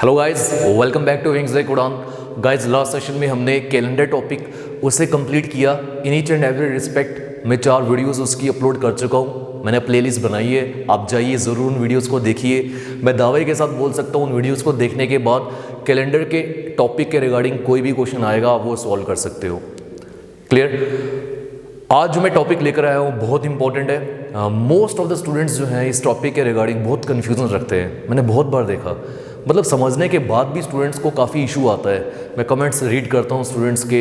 Hello guys, welcome back to wings like Udaan. Guys, last session में हमने calendar topic उसे complete किया। In each and every respect मैं 4 videos उसकी upload कर चुका हूँ। मैंने प्लेलिस्ट बनाई है, आप जाइए ज़रूर उन वीडियोस को देखिए। मैं दावे के साथ बोल सकता हूँ उन वीडियोस को देखने के बाद कैलेंडर के टॉपिक के रिगार्डिंग कोई भी क्वेश्चन आएगा आप वो सॉल्व कर सकते हो। क्लियर? आज जो मैं टॉपिक लेकर आया हूँ बहुत इंपॉर्टेंट है। मोस्ट ऑफ द स्टूडेंट्स जो हैं इस टॉपिक के रिगार्डिंग बहुत कन्फ्यूजन रखते हैं। मैंने बहुत बार देखा, मतलब समझने के बाद भी स्टूडेंट्स को काफ़ी इशू आता है। मैं कमेंट्स रीड करता हूँ स्टूडेंट्स के,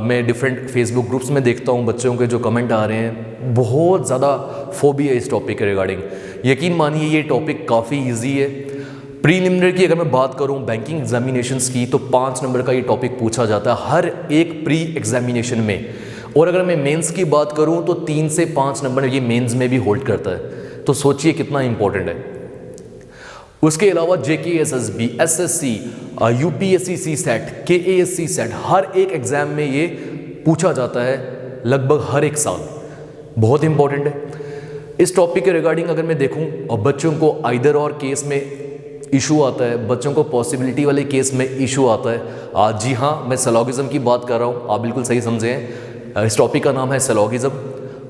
मैं डिफरेंट फेसबुक ग्रुप्स में देखता हूँ बच्चों के जो कमेंट आ रहे हैं। बहुत ज़्यादा फोबिया है इस टॉपिक के रिगार्डिंग। यकीन मानिए ये टॉपिक काफ़ी ईजी है। प्रीलिमिनरी की अगर मैं बात करूँ बैंकिंग एग्जामिनेशंस की तो 5 नंबर का ये टॉपिक पूछा जाता है हर एक प्री एग्जामिनेशन में। और अगर मैं मेंस की बात करूँ तो 3 से 5 नंबर ये मेंस में भी होल्ड करता है। तो सोचिए कितना इंपॉर्टेंट है। उसके अलावा JKSSB, SSC, UPSC CSET, KASC set हर एक एग्ज़ाम में ये पूछा जाता है लगभग हर एक साल। बहुत इंपॉर्टेंट है। इस टॉपिक के रिगार्डिंग अगर मैं देखूं और बच्चों को आइदर और केस में इशू आता है, बच्चों को पॉसिबिलिटी वाले केस में इशू आता है। जी हाँ, मैं सिलोगिज्म की बात कर रहा हूँ, आप बिल्कुल सही समझें। इस टॉपिक का नाम है सिलोगिज्म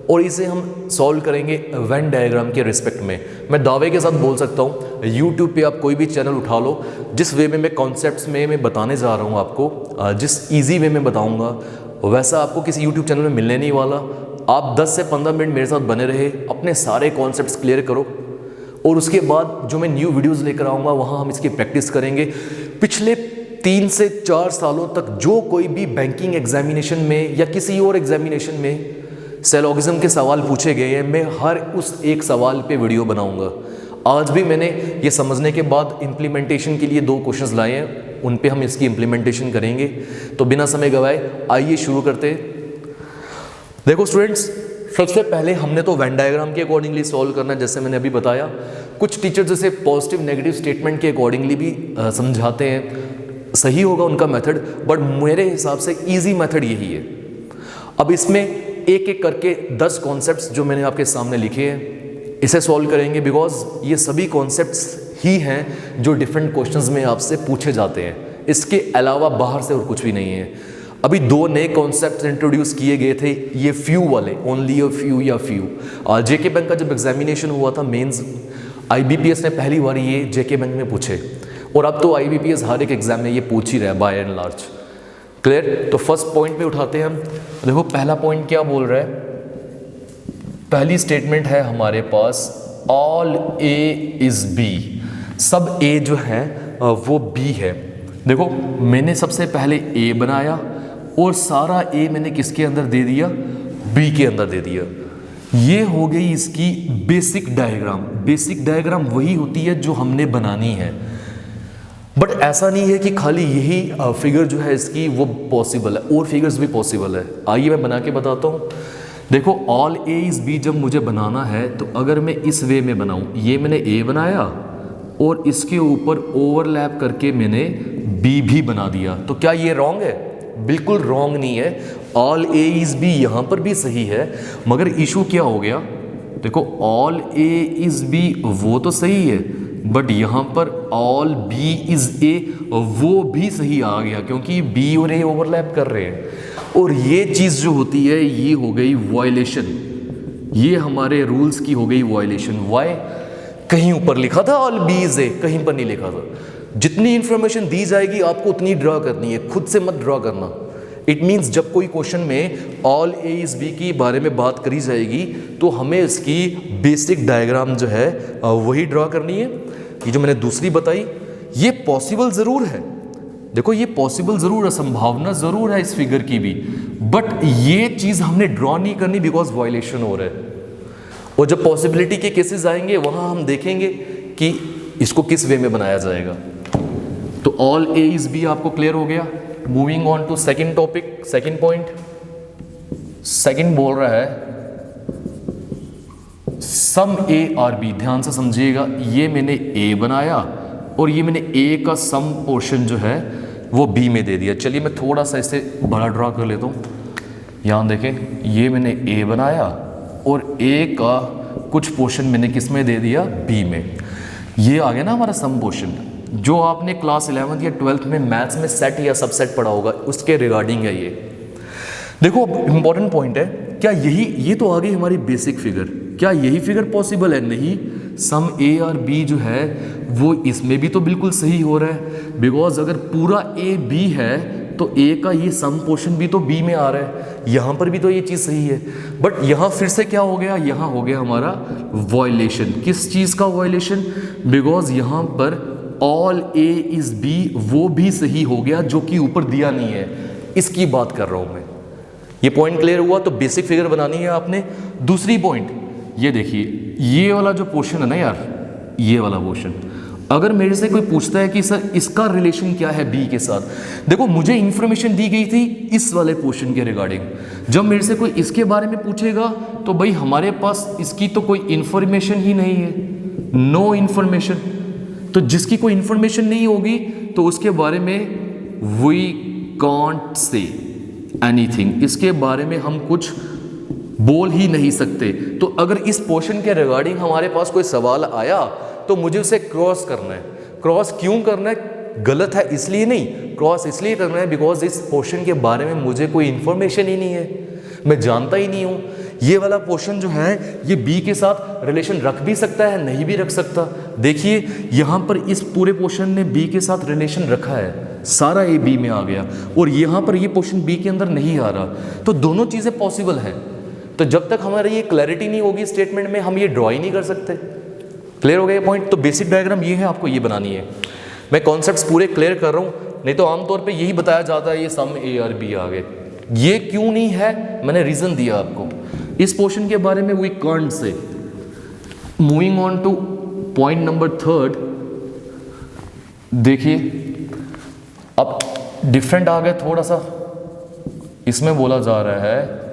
और इसे हम सॉल्व करेंगे वेन डायग्राम के रिस्पेक्ट में। मैं दावे के साथ बोल सकता हूँ यूट्यूब पे आप कोई भी चैनल उठा लो, जिस वे में मैं कॉन्सेप्ट्स में मैं बताने जा रहा हूँ आपको, जिस इजी वे में बताऊँगा वैसा आपको किसी यूट्यूब चैनल में मिलने नहीं वाला। आप 10 से 15 मिनट मेरे साथ बने रहे, अपने सारे कॉन्सेप्ट्स क्लियर करो और उसके बाद जो मैं न्यू वीडियोज़ लेकर आऊँगा वहाँ हम इसकी प्रैक्टिस करेंगे। पिछले 3 से 4 सालों तक जो कोई भी बैंकिंग एग्जामिनेशन में या किसी और एग्जामिनेशन में सिलोगिज्म के सवाल पूछे गए हैं, मैं हर उस एक सवाल पे वीडियो बनाऊंगा। आज भी मैंने ये समझने के बाद इम्प्लीमेंटेशन के लिए 2 क्वेश्चंस लाए हैं, उन पे हम इसकी इम्प्लीमेंटेशन करेंगे। तो बिना समय गवाए आइए शुरू करते हैं। देखो स्टूडेंट्स, सबसे पहले हमने तो वेन डायग्राम के अकॉर्डिंगली सॉल्व करना है, जैसे मैंने अभी बताया। कुछ टीचर्स जैसे पॉजिटिव नेगेटिव स्टेटमेंट के अकॉर्डिंगली भी समझाते हैं, सही होगा उनका मेथड, बट मेरे हिसाब से ईजी मेथड यही है। अब इसमें एक एक करके 10 कॉन्सेप्ट्स जो मैंने आपके सामने लिखे हैं इसे सॉल्व करेंगे, बिकॉज ये सभी कॉन्सेप्ट्स ही हैं जो डिफरेंट क्वेश्चंस में आपसे पूछे जाते हैं। इसके अलावा बाहर से और कुछ भी नहीं है। अभी 2 नए कॉन्सेप्ट्स इंट्रोड्यूस किए गए थे, ये फ्यू वाले, ओनली अ फ्यू या फ्यू। जेके बैंक का जब एग्जामिनेशन हुआ था मेंस, IBPS ने पहली बार ये जेके बैंक में पूछे और अब तो IBPS हर एक एग्जाम में ये पूछ ही रहा है बाय एंड लार्ज। क्लियर? तो फर्स्ट पॉइंट पे उठाते हैं हम। देखो पहला पॉइंट क्या बोल रहा है। पहली स्टेटमेंट है हमारे पास ऑल A इज B, सब A जो है वो B है। देखो मैंने सबसे पहले A बनाया और सारा A मैंने किसके अंदर दे दिया, B के अंदर दे दिया। ये हो गई इसकी बेसिक डायग्राम। बेसिक डायग्राम वही होती है जो हमने बनानी है, बट ऐसा नहीं है कि खाली यही फिगर जो है इसकी वो पॉसिबल है, और फिगर्स भी पॉसिबल है। आइए मैं बना के बताता हूँ। देखो ऑल A इज B जब मुझे बनाना है तो अगर मैं इस वे में बनाऊँ, ये मैंने A बनाया और इसके ऊपर ओवरलैप करके मैंने B भी बना दिया, तो क्या ये रॉन्ग है? बिल्कुल रॉन्ग नहीं है। ऑल A इज B यहाँ पर भी सही है, मगर इशू क्या हो गया। देखो ऑल A इज B वो तो सही है, बट यहाँ पर ऑल B इज A वो भी सही आ गया, क्योंकि B और A ओवरलैप कर रहे हैं। और ये चीज़ जो होती है ये हो गई वायलेशन, ये हमारे रूल्स की हो गई वायलेशन। वाई? कहीं ऊपर लिखा था ऑल B इज A, कहीं पर नहीं लिखा था। जितनी इंफॉर्मेशन दी जाएगी आपको उतनी ड्रा करनी है, खुद से मत ड्रा करना। इट मीन्स जब कोई क्वेश्चन में ऑल A इज B के बारे में बात करी जाएगी तो हमें इसकी बेसिक डायग्राम जो है वही ड्रा करनी है। ये जो मैंने दूसरी बताई ये पॉसिबल ज़रूर है। देखो ये पॉसिबल ज़रूर है, संभावना ज़रूर है इस फिगर की भी, बट ये चीज़ हमने ड्रॉ नहीं करनी बिकॉज वायलेशन हो रहा है। और जब पॉसिबिलिटी के केसेस आएंगे वहाँ हम देखेंगे कि इसको किस वे में बनाया जाएगा। तो ऑल A इज B आपको क्लियर हो गया। Moving on to second topic, second point. Second बोल रहा है सम A और B। ध्यान से समझिएगा, ये मैंने A बनाया और ये मैंने A का सम पोर्शन जो है वो B में दे दिया। चलिए मैं थोड़ा सा इसे बड़ा ड्रा कर लेता हूँ। यहाँ देखें, ये मैंने A बनाया और A का कुछ पोर्शन मैंने किस में दे दिया, B में। ये आ गया ना हमारा सम पोर्शन। जो आपने क्लास 11th या 12th में मैथ्स में सेट या सबसेट पढ़ा होगा उसके रिगार्डिंग है ये। देखो इंपॉर्टेंट पॉइंट है, क्या ये तो आ गई हमारी बेसिक फिगर, क्या यही फिगर पॉसिबल है? नहीं, सम ए और बी जो है वो इसमें भी तो बिल्कुल सही हो रहा है, बिकॉज अगर पूरा ए बी है तो ए का ये सम पोर्शन भी तो बी में आ रहा है, यहाँ पर भी तो ये चीज़ सही है। बट यहाँ फिर से क्या हो गया, यहाँ हो गया हमारा वायलेशन। किस चीज़ का वायलेशन? बिकॉज यहाँ पर ऑल ए इज बी वो भी सही हो गया जो कि ऊपर दिया नहीं है, इसकी बात कर रहा हूँ मैं। ये पॉइंट क्लियर हुआ? तो बेसिक फिगर बनानी है आपने। दूसरी पॉइंट ये देखिए, ये वाला जो पोर्शन है ना यार, ये वाला पोर्शन, अगर मेरे से कोई पूछता है कि सर इसका रिलेशन क्या है बी के साथ, देखो मुझे इंफॉर्मेशन दी गई थी इस वाले पोर्शन के रिगार्डिंग। जब मेरे से कोई इसके बारे में पूछेगा तो भाई हमारे पास इसकी तो कोई इंफॉर्मेशन ही नहीं है, नो इंफॉर्मेशन। तो जिसकी कोई इंफॉर्मेशन नहीं होगी तो उसके बारे में वी कांट से एनीथिंग, इसके बारे में हम कुछ बोल ही नहीं सकते। तो अगर इस पोर्शन के रिगार्डिंग हमारे पास कोई सवाल आया तो मुझे उसे क्रॉस करना है। क्रॉस क्यों करना है? गलत है इसलिए नहीं, क्रॉस इसलिए करना है बिकॉज इस पोर्शन के बारे में मुझे कोई इंफॉर्मेशन ही नहीं है, मैं जानता ही नहीं हूँ। ये वाला पोर्शन जो है ये बी के साथ रिलेशन रख भी सकता है, नहीं भी रख सकता। देखिए यहाँ पर इस पूरे पोर्शन ने बी के साथ रिलेशन रखा है, सारा ए बी में आ गया, और यहाँ पर ये पोर्शन बी के अंदर नहीं आ रहा। तो दोनों चीज़ें पॉसिबल हैं। तो जब तक हमारी ये क्लैरिटी नहीं होगी स्टेटमेंट में, हम ये ड्रॉ ही नहीं कर सकते। क्लियर हो गया ये पॉइंट? तो बेसिक डायग्राम ये है, आपको ये बनानी है। मैं कॉन्सेप्ट्स पूरे क्लियर कर रहा हूँ, नहीं तो आमतौर पे यही बताया जाता है ये सम ए और बी आ गए। ये क्यों नहीं है, मैंने रीज़न दिया आपको। इस पोर्शन के बारे में we can't say. Moving on to point number 3, देखिए अब डिफरेंट आ गया थोड़ा सा। इसमें बोला जा रहा है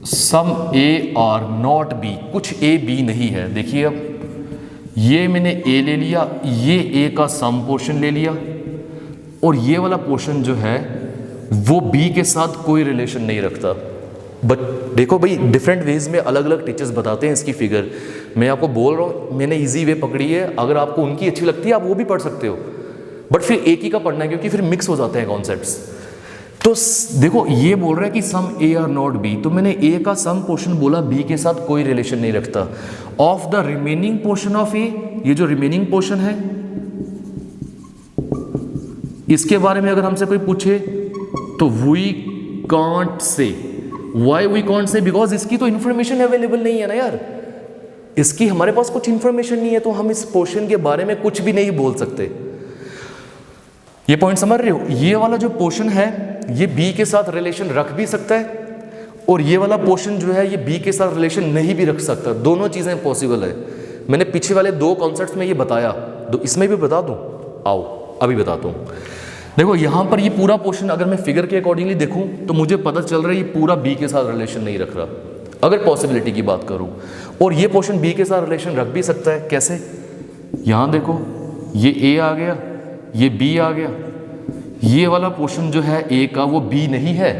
सम ए आर नॉट बी, कुछ ए बी नहीं है। देखिए अब ये मैंने ए ले लिया, ये ए का सम पोर्शन ले लिया, और ये वाला पोर्शन जो है वो बी के साथ कोई रिलेशन नहीं रखता। बट देखो भाई, डिफरेंट वेज में अलग अलग टीचर्स बताते हैं इसकी फिगर। मैं आपको बोल रहा हूँ मैंने इजी वे पकड़ी है, अगर आपको उनकी अच्छी लगती है आप वो भी पढ़ सकते हो, बट फिर एक ही का पढ़ना है क्योंकि फिर मिक्स हो जाते हैं कॉन्सेप्ट्स। तो देखो ये बोल रहा है कि सम ए आर नॉट बी, तो मैंने ए का सम पोर्शन बोला बी के साथ कोई रिलेशन नहीं रखता। Of the remaining portion of a, ये जो रिमेनिंग पोर्शन है इसके बारे में अगर हमसे कोई पूछे तो we can't say. Why we can't say? Because इसकी तो इंफॉर्मेशन अवेलेबल नहीं है ना यार, इसकी हमारे पास कुछ इंफॉर्मेशन नहीं है, तो हम इस पोर्शन के बारे में कुछ भी नहीं बोल सकते। ये पॉइंट समझ रहे हो? ये वाला जो पोर्शन है ये बी के साथ रिलेशन रख भी सकता है, और ये वाला पोर्शन जो है ये बी के साथ रिलेशन नहीं भी रख सकता। दोनों चीज़ें पॉसिबल है। मैंने पीछे वाले 2 कॉन्सेप्ट्स में ये बताया, तो इसमें भी बता दूं? आओ अभी बताता हूँ। देखो यहाँ पर ये पूरा पोर्शन अगर मैं फिगर के अकॉर्डिंगली देखूँ तो मुझे पता चल रहा है ये पूरा बी के साथ रिलेशन नहीं रख रहा, अगर पॉसिबिलिटी की बात करूँ। और ये पोर्शन बी के साथ रिलेशन रख भी सकता है। कैसे? यहाँ देखो, ये ए आ गया, ये बी आ गया, ये वाला पोर्शन जो है ए का वो बी नहीं है,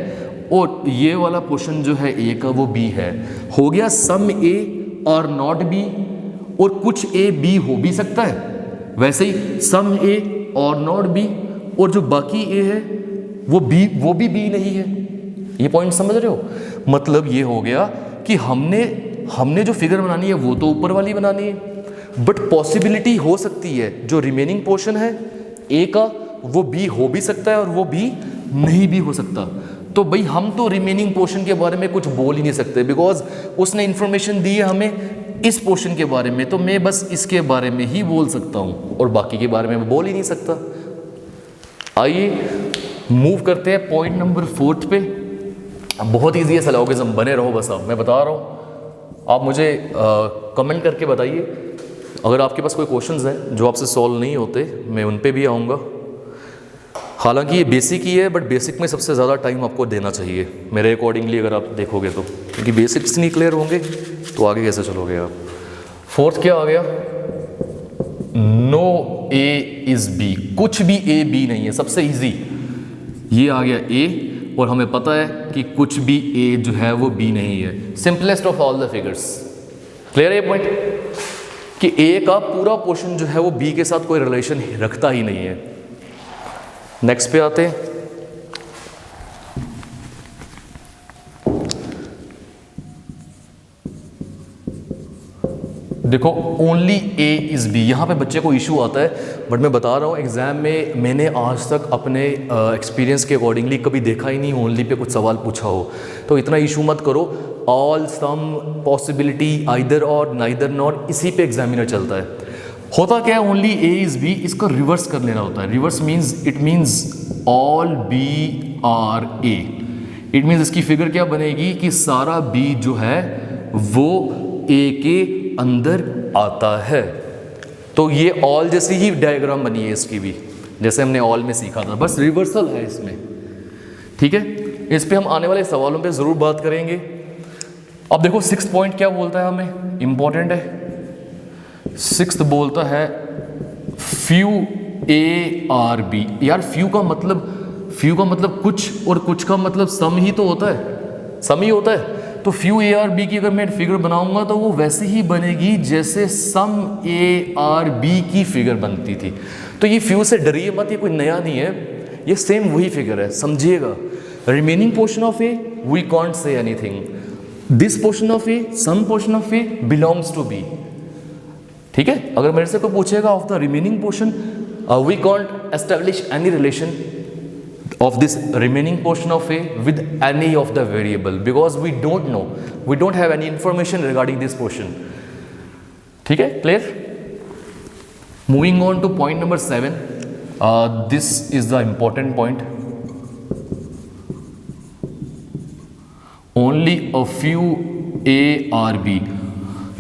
और ये वाला पोर्शन जो है ए का वो बी है। हो गया सम ए और नॉट बी, और कुछ ए बी हो भी सकता है। वैसे ही सम ए और नॉट बी, और जो बाकी ए है वो भी बी नहीं है। ये पॉइंट समझ रहे हो? मतलब ये हो गया कि हमने जो फिगर बनानी है वो तो ऊपर वाली बनानी है, बट पॉसिबिलिटी हो सकती है जो रिमेनिंग पोर्शन है ए का वो बी हो भी सकता है और वो बी नहीं भी हो सकता। तो भाई हम तो रिमेनिंग पोर्शन के बारे में कुछ बोल ही नहीं सकते, बिकॉज उसने इंफॉर्मेशन दी है हमें इस पोर्शन के बारे में, तो मैं बस इसके बारे में ही बोल सकता हूँ और बाकी के बारे में मैं बोल ही नहीं सकता। आइए मूव करते हैं पॉइंट नंबर 4 पे। बहुत ईजी है सिलोगिज्म, बने रहो बस। आप मैं बता रहा हूँ, आप मुझे कमेंट करके बताइए अगर आपके पास कोई क्वेश्चंस हैं जो आपसे सॉल्व नहीं होते, मैं उन पे भी आऊँगा। हालांकि ये बेसिक ही है, बट बेसिक में सबसे ज़्यादा टाइम आपको देना चाहिए मेरे अकॉर्डिंगली अगर आप देखोगे तो, क्योंकि बेसिक्स नहीं क्लियर होंगे तो आगे कैसे चलोगे आप। 4th क्या आ गया? नो ए इज़ बी, कुछ भी ए बी नहीं है। सबसे ईजी ये आ गया ए, और हमें पता है कि कुछ भी ए जो है वो बी नहीं है। Simplest of all the figures. Clear है ये पॉइंट? कि ए का पूरा पोर्शन जो है वो बी के साथ कोई रिलेशन रखता ही नहीं है। नेक्स्ट पे आते हैं। देखो ओनली ए इज बी, यहाँ पे बच्चे को इशू आता है, बट मैं बता रहा हूँ एग्जाम में मैंने आज तक अपने एक्सपीरियंस के अकॉर्डिंगली कभी देखा ही नहीं ओनली पे कुछ सवाल पूछा हो, तो इतना इशू मत करो। All, some, possibility, either or, neither not, इसी पे एग्जामिनर चलता है। होता क्या है, ओनली ए इज बी, इसको रिवर्स कर लेना होता है। Reverse means, it means all B are A. It means इसकी फिगर क्या बनेगी कि सारा बी जो है वो ए के अंदर आता है। तो ये ऑल जैसी ही डायग्राम बनी है इसकी भी, जैसे हमने ऑल में सीखा था, बस रिवर्सल है इसमें। ठीक है, इस पे हम आने वाले सवालों पे ज़रूर बात करेंगे। अब देखो 6th पॉइंट क्या बोलता है, हमें इंपॉर्टेंट है। 6th बोलता है फ्यू ए आर बी। यार फ्यू का मतलब कुछ, और कुछ का मतलब सम ही तो होता है, सम ही होता है। तो फ्यू ए आर बी की अगर मैं फिगर बनाऊंगा तो वो वैसे ही बनेगी जैसे सम ए आर बी की फिगर बनती थी। तो ये फ्यू से डरिए मत, ये कोई नया नहीं है, ये सेम वही फिगर है, समझिएगा। Remaining portion of A we can't say anything, this portion of A, some portion of A belongs to B. ठीक है, अगर मेरे से कोई पूछेगा of the remaining portion, we can't establish any relation of this remaining portion of A with any of the variable because we don't know, we don't have any information regarding this portion. ठीक है, clear? Moving on to point number 7, this is the important point. Only a few A or B.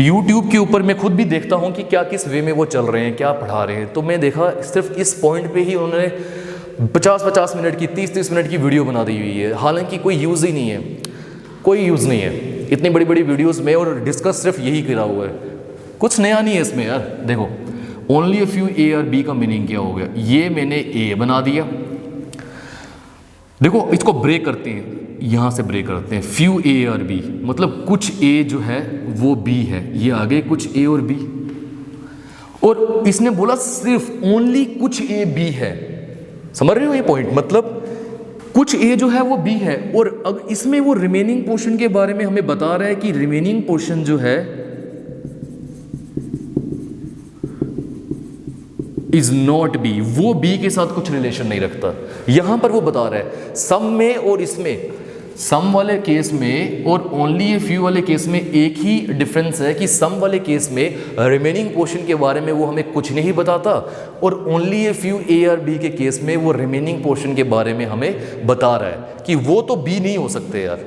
YouTube के ऊपर मैं खुद भी देखता हूँ कि क्या किस वे में वो चल रहे हैं, क्या पढ़ा रहे हैं, तो मैं देखा सिर्फ इस पॉइंट पे ही उन्होंने 50-50 मिनट की, 30-30 मिनट की वीडियो बना दी हुई है, हालांकि कोई यूज़ ही नहीं है, कोई यूज़ नहीं है इतनी बड़ी बड़ी वीडियोस में, और डिस्कस सिर्फ यही करा हुआ है, कुछ नया नहीं है इसमें यार। देखो ओनली अ फ्यू ए और बी का मीनिंग क्या हो गया, ये मैंने ए बना दिया। देखो इसको ब्रेक करते हैं, यहाँ से ब्रेक करते हैं, फ्यू ए और बी मतलब कुछ ए जो है वो बी है, ये आगे कुछ ए और बी, और इसने बोला सिर्फ ओनली कुछ ए बी है। समझ रहे हो ये पॉइंट, मतलब कुछ ए जो है वो बी है, और अब इसमें वो रिमेनिंग पोर्शन के बारे में हमें बता रहा है कि रिमेनिंग पोर्शन जो है इज नॉट बी, वो बी के साथ कुछ रिलेशन नहीं रखता। यहां पर वो बता रहा है सम में और इसमें, सम वाले केस में और ओनली ए फ्यू वाले केस में एक ही डिफरेंस है कि सम वाले केस में रिमेनिंग पोर्शन के बारे में वो हमें कुछ नहीं बताता, और ओनली ए फ्यू ए और बी के केस में वो रिमेनिंग पोर्शन के बारे में हमें बता रहा है कि वो तो बी नहीं हो सकते यार।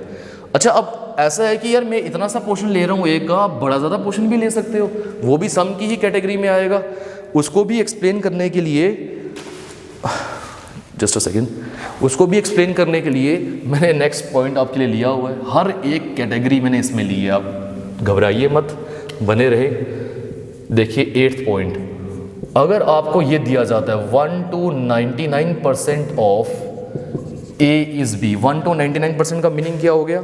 अच्छा, अब ऐसा है कि यार मैं इतना सा पोर्शन ले रहा हूँ एक का, आप बड़ा ज़्यादा पोर्शन भी ले सकते हो, वो भी सम की ही कैटेगरी में आएगा। उसको भी एक्सप्लेन करने के लिए, जस्ट अ सेकेंड, उसको भी एक्सप्लेन करने के लिए मैंने नेक्स्ट पॉइंट आपके लिए लिया हुआ है। हर एक कैटेगरी मैंने इसमें ली है, आप घबराइए मत, बने रहे। देखिए 8th पॉइंट, अगर आपको ये दिया जाता है 1 to 99% of A is B, 1 to 99% का मीनिंग क्या हो गया,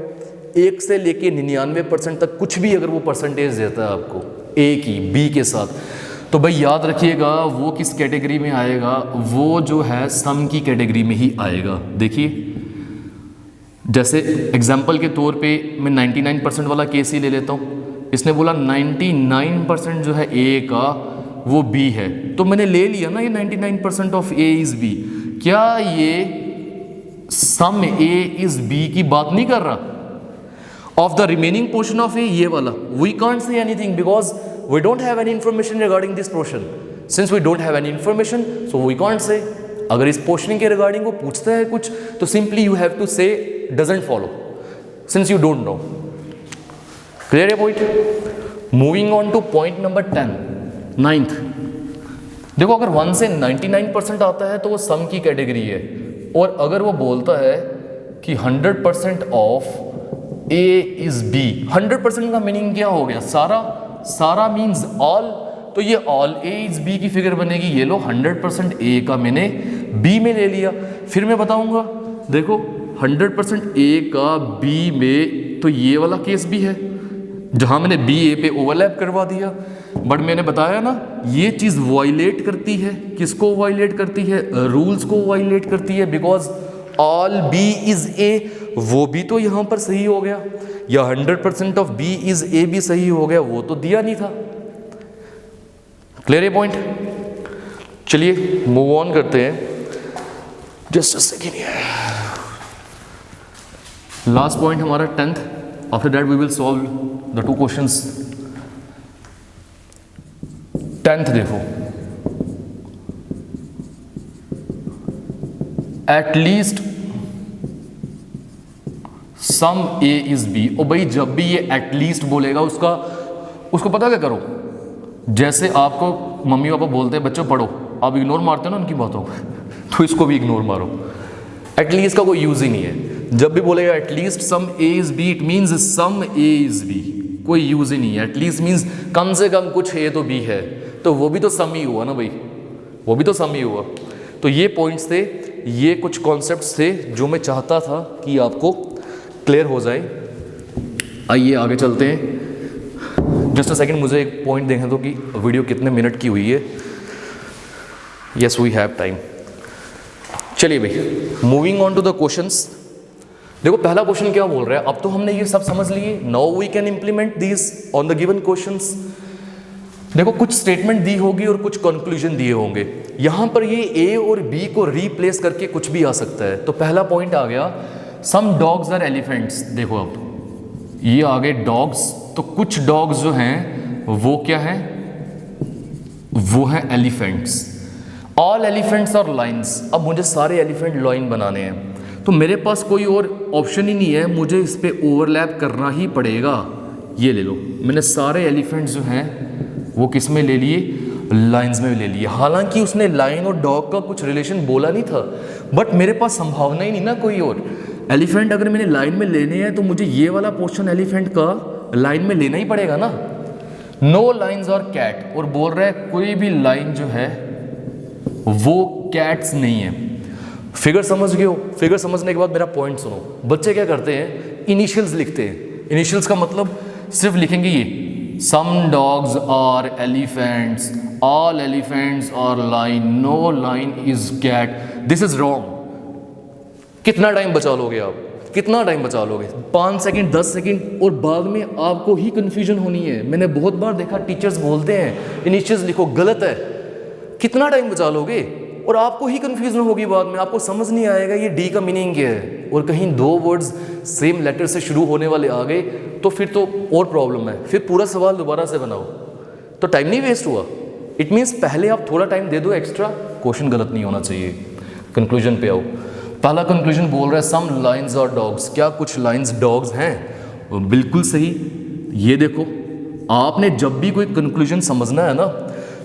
1 से लेके 99% तक कुछ भी अगर वो परसेंटेज देता है आपको ए की बी के साथ, तो भाई याद रखिएगा वो किस कैटेगरी में आएगा, वो जो है सम की कैटेगरी में ही आएगा। देखिए जैसे एग्जाम्पल के तौर पे मैं 99% वाला केस ही ले लेता हूँ। इसने बोला 99% जो है ए का वो बी है, तो मैंने ले लिया ना ये 99% ऑफ ए इज बी। क्या ये सम ए इज बी की बात नहीं कर रहा? Of the remaining portion of a, ये वाला, we can't say anything because we don't have any information regarding this portion. Since we don't have any information, so we can't say. अगर इस portion के रिगार्डिंग को पूछता है कुछ, तो सिंपली यू हैव टू से doesn't follow, since you don't know. Clear है point? Moving on to point number 10, 9th. देखो अगर 1 से 99% आता है तो वो सम की कैटेगरी है, और अगर वो बोलता है कि 100% ऑफ ए इज बी, 100% का मीनिंग क्या हो गया, सारा मीन्स ऑल, तो ये ऑल ए इज बी की फिगर बनेगी। ये लो 100% ए का मैंने बी में ले लिया। फिर मैं बताऊंगा, देखो 100% ए का बी में, तो ये वाला केस भी है, जहां मैंने बी ए पे ओवरलैप करवा दिया, बट मैंने बताया ना ये चीज़ वायलेट करती है, किसको वायलेट करती है? रूल्स को वायलेट करती है, because all B is a, वो भी तो यहां पर सही हो गया, या 100% ऑफ बी इज ए भी सही हो गया, वो तो दिया नहीं था। क्लियर है पॉइंट? चलिए मूव ऑन करते हैं, just a second. Last point हमारा 10th। After that we will solve the 2 questions. 10th देखो, at least some A is B. और भाई जब भी ये एटलीस्ट बोलेगा उसको पता क्या करो, जैसे आपको मम्मी पापा बोलते हैं बच्चों पढ़ो, आप इग्नोर मारते हो ना उनकी बातों तो इसको भी इग्नोर मारो। एटलीस्ट का कोई यूज ही नहीं है। जब भी बोलेगा at least some A is B, it means some A is B, कोई यूज ही नहीं है। एटलीस्ट मीन्स कम से कम कुछ ए तो बी है, तो वो भी तो सम ही हुआ ना भाई, वो भी तो सम ही हुआ। तो ये पॉइंट्स थे, ये कुछ कॉन्सेप्ट्स थे जो मैं चाहता था कि आपको क्लियर हो जाए। आइए आगे चलते हैं। जस्ट अ सेकंड, मुझे एक पॉइंट देखने दो कि वीडियो कितने मिनट की हुई है। Yes we have time. चलिए भाई, moving on to the questions. देखो पहला क्वेश्चन क्या बोल रहा है, अब तो हमने ये सब समझ लिए, now we can implement this on the given questions. देखो कुछ स्टेटमेंट दी होगी और कुछ कंक्लूजन दिए होंगे, यहां पर ये ए और बी को रिप्लेस करके कुछ भी आ सकता है। तो पहला पॉइंट आ गया, सम डॉग्स आर एलिफेंट्स। देखो अब ये आ गए डॉग्स, तो कुछ डॉग्स जो हैं वो क्या हैं, वो हैं elephants. All elephants are lions. अब मुझे सारे एलिफेंट लाइन बनाने हैं, तो मेरे पास कोई और ऑप्शन ही नहीं है, मुझे इस पर ओवरलैप करना ही पड़ेगा। ये ले लो, मैंने सारे एलिफेंट्स जो हैं वो किस में ले लिए, लाइंस में ले लिए। हालांकि उसने लाइन और डॉग का कुछ रिलेशन बोला नहीं था, बट मेरे पास संभावना ही नहीं ना कोई और। एलिफेंट अगर मैंने लाइन में लेने हैं तो मुझे ये वाला पोर्शन एलिफेंट का लाइन में लेना ही पड़ेगा ना। नो लाइन्स और कैट, और बोल रहा है कोई भी लाइन जो है वो कैट्स नहीं है। फिगर समझ गए हो? फिगर समझने के बाद मेरा पॉइंट सुनो। बच्चे क्या करते हैं, इनिशियल्स लिखते हैं। इनिशियल्स का मतलब सिर्फ लिखेंगे ये, some dogs are elephants, all elephants are lion, no lion is cat. This is wrong. कितना टाइम बचा लोगे आप, कितना टाइम बचा लोगे? 5 सेकंड, 10 सेकंड, और बाद में आपको ही कंफ्यूजन होनी है। मैंने बहुत बार देखा टीचर्स बोलते हैं इनिशियल्स लिखो, गलत है। कितना टाइम बचा लोगे और आपको ही कंफ्यूजन होगी बाद में, आपको समझ नहीं आएगा ये डी का मीनिंग क्या है, और कहीं 2 वर्ड्स सेम लेटर से शुरू होने वाले आ गए तो फिर तो और प्रॉब्लम है। फिर पूरा सवाल दोबारा से बनाओ, तो टाइम नहीं वेस्ट हुआ। इट मीन्स पहले आप थोड़ा टाइम दे दो एक्स्ट्रा, क्वेश्चन गलत नहीं होना चाहिए। कंक्लूजन पे आओ। पहला कंक्लूजन बोल रहा है सम लाइन्स और डॉग्स। क्या कुछ लाइन्स डॉग्स हैं? बिल्कुल सही। ये देखो, आपने जब भी कोई कंक्लूजन समझना है ना,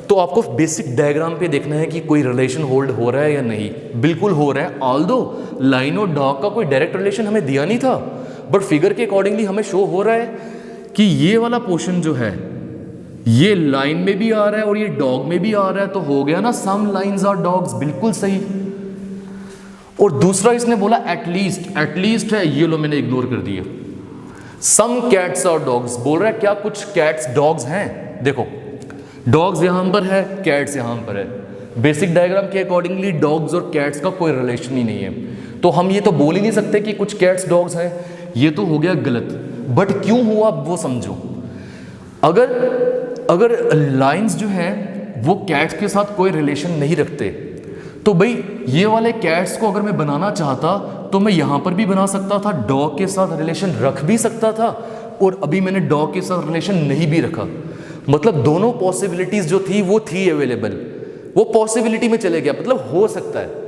तो आपको बेसिक डायग्राम पे देखना है कि कोई रिलेशन होल्ड हो रहा है या नहीं। बिल्कुल हो रहा है, ऑल्दो लाइन और डॉग का कोई डायरेक्ट रिलेशन हमें दिया नहीं था, बट फिगर के अकॉर्डिंगली हमें शो हो रहा है कि ये वाला पोर्शन जो है ये लाइन में भी आ रहा है और ये डॉग में भी आ रहा है, तो हो गया ना सम लाइन्स और डॉग्स। बिल्कुल सही। और दूसरा इसने बोला एटलीस्ट, एटलीस्ट है, ये लो मैंने इग्नोर कर दिया। सम कैट्स और डॉग्स बोल रहा है क्या कुछ कैट्स डॉग्स हैं? देखो डॉग्स यहां पर है, कैट्स यहां पर है। बेसिक डायग्राम के अकॉर्डिंगली डॉग्स और कैट्स का कोई रिलेशन ही नहीं है, तो हम ये तो बोल ही नहीं सकते कि कुछ कैट्स डॉग्स हैं। ये तो हो गया गलत। बट क्यों हुआ वो समझो। अगर लाइंस जो हैं वो कैट्स के साथ कोई रिलेशन नहीं रखते, तो भाई ये वाले कैट्स को अगर मैं बनाना चाहता तो मैं यहां पर भी बना सकता था, डॉग के साथ रिलेशन रख भी सकता था, और अभी मैंने डॉग के साथ रिलेशन नहीं भी रखा। मतलब दोनों पॉसिबिलिटीज जो थी वो थी अवेलेबल, वो पॉसिबिलिटी में चले गया, मतलब हो सकता है।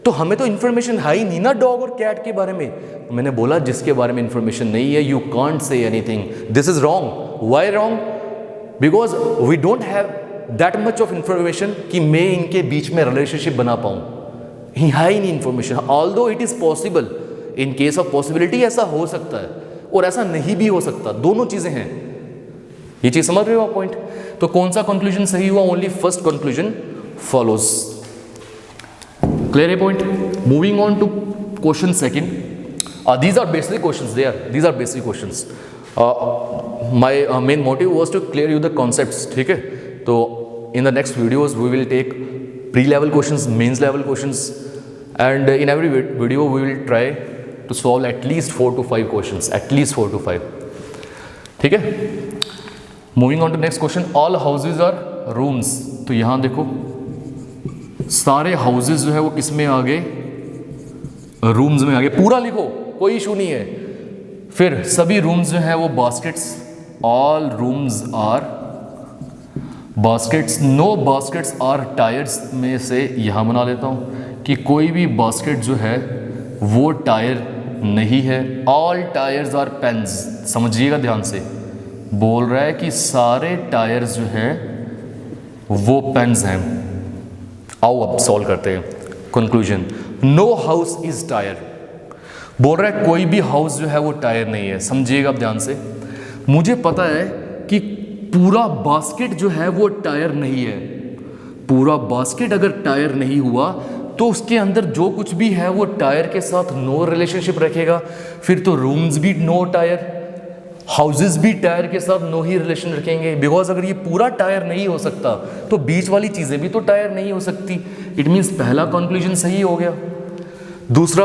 तो हमें तो इन्फॉर्मेशन है ही नहीं ना डॉग और कैट के बारे में। मैंने बोला जिसके बारे में इन्फॉर्मेशन नहीं है, you can't say anything, this is wrong. Why wrong? Because we don't have that much of information कि मैं इनके बीच में रिलेशनशिप बना पाऊं। है ही नहीं information. Although it is possible, in case of possibility ऐसा हो सकता है और ऐसा नहीं भी हो सकता, दोनों चीजें हैं। ये चीज समझ रहे हो आप पॉइंट? तो कौन सा कंक्लूजन सही हुआ? Only first conclusion follows. Clear है point? Moving on to question second. These are basic questions there. These are basic questions. My main motive was to clear you the concepts, ठीक है। तो in the next videos we will take pre level questions, mains level questions, and in every video we will try to solve at least 4 to 5 questions, at least 4 to 5, ठीक है। Moving on to next question, all houses are rooms. तो यहाँ देखो सारे houses जो है वो किस में आ गए, रूम्स में आ गए। पूरा लिखो, कोई इशू नहीं है। फिर सभी रूम्स जो है वो baskets, all rooms are baskets, no baskets are tyres में से यहां बना लेता हूं कि कोई भी बास्केट जो है वो टायर नहीं है। ऑल टायर्स आर पेन्स, समझिएगा ध्यान से, बोल रहा है कि सारे टायर्स जो हैं वो पेन्स हैं। आओ अब सॉल्व करते हैं। Conclusion, no house is tyre, बोल रहा है कोई भी हाउस जो है वो टायर नहीं है। समझिएगा अब ध्यान से, मुझे पता है कि पूरा बास्केट जो है वो टायर नहीं है। पूरा बास्केट अगर टायर नहीं हुआ तो उसके अंदर जो कुछ भी है वो टायर के साथ नो रिलेशनशिप रखेगा। फिर तो रूम्स भी नो टायर, हाउसेस भी टायर के साथ नो ही रिलेशन रखेंगे। बिकॉज अगर ये पूरा टायर नहीं हो सकता तो बीच वाली चीज़ें भी तो टायर नहीं हो सकती। इट मीन्स पहला कंक्लूजन सही हो गया। दूसरा,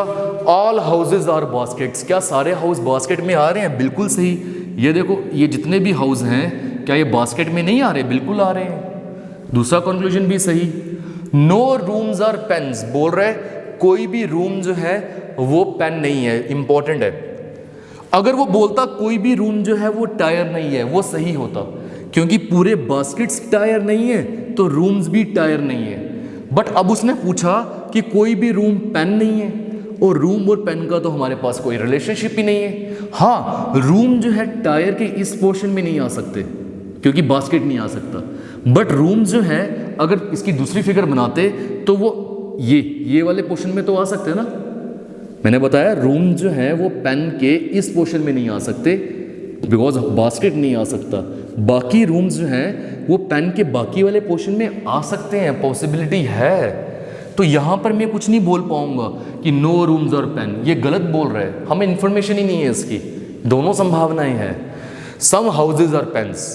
ऑल हाउसेज आर बास्केट्स, क्या सारे हाउस बास्केट में आ रहे हैं? बिल्कुल सही। ये देखो, ये जितने भी हाउस हैं क्या ये बास्केट में नहीं आ रहे? बिल्कुल आ रहे हैं। दूसरा कंक्लूजन भी सही। नो रूम्स आर पेन्स, बोल रहे कोई भी रूम जो है वो पेन नहीं है। इंपॉर्टेंट है, अगर वो बोलता कोई भी रूम जो है वो टायर नहीं है, वो सही होता, क्योंकि पूरे बास्केट्स टायर नहीं है तो रूम्स भी टायर नहीं है। बट अब उसने पूछा कि कोई भी रूम पेन नहीं है, और रूम और पेन का तो हमारे पास कोई रिलेशनशिप ही नहीं है। हाँ, रूम जो है टायर के इस पोर्शन में नहीं आ सकते क्योंकि बास्केट नहीं आ सकता। बट रूम जो है अगर इसकी दूसरी फिगर बनाते तो वो ये वाले पोर्शन में तो आ सकते ना। मैंने बताया रूम जो है वो पेन के इस पोर्शन में नहीं आ सकते बिकॉज बास्केट नहीं आ सकता। बाकी रूम्स जो हैं वो पेन के बाकी वाले पोर्शन में आ सकते हैं, पॉसिबिलिटी है। तो यहाँ पर मैं कुछ नहीं बोल पाऊंगा कि नो रूम्स और पेन, ये गलत बोल रहा है, हमें इन्फॉर्मेशन ही नहीं है इसकी। दोनों संभावनाएं हैं। सम हाउसेज आर पेन्स,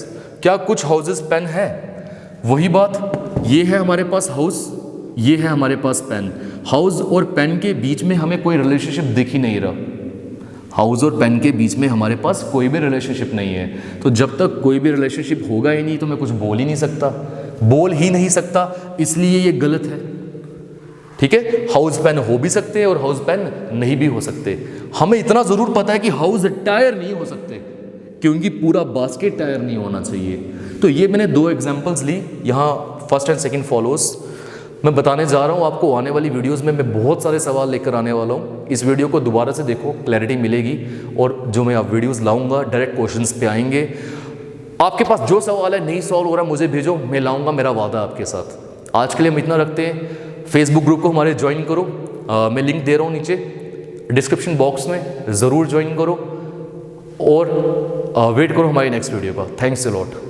क्या कुछ हाउसेज पेन है? वही बात, ये है हमारे पास हाउस, ये है हमारे पास पेन। हाउस और पेन के बीच में हमें कोई रिलेशनशिप दिख ही नहीं रहा। हाउस और पेन के बीच में हमारे पास कोई भी रिलेशनशिप नहीं है। तो जब तक कोई भी रिलेशनशिप होगा ही नहीं तो मैं कुछ बोल ही नहीं सकता, बोल ही नहीं सकता, इसलिए ये गलत है। ठीक है, हाउस पेन हो भी सकते हैं और हाउस पेन नहीं भी हो सकते। हमें इतना ज़रूर पता है कि हाउस टायर नहीं हो सकते क्योंकि पूरा बास्केट टायर नहीं होना चाहिए। तो ये मैंने 2 एग्जाम्पल्स ली, यहाँ फर्स्ट एंड सेकंड फॉलोज। मैं बताने जा रहा हूँ आपको आने वाली वीडियोस में मैं बहुत सारे सवाल लेकर आने वाला हूँ। इस वीडियो को दोबारा से देखो, क्लैरिटी मिलेगी। और जो मैं आप वीडियोस लाऊंगा डायरेक्ट क्वेश्चंस पे आएंगे। आपके पास जो सवाल है नहीं सॉल्व हो रहा मुझे भेजो, मैं लाऊंगा, मेरा वादा आपके साथ। आज के लिए हम इतना रखते हैं। फेसबुक ग्रुप को हमारे ज्वाइन करो, मैं लिंक दे रहा हूँ नीचे डिस्क्रिप्शन बॉक्स में, ज़रूर ज्वाइन करो और वेट करो हमारी नेक्स्ट वीडियो का। Thanks a lot.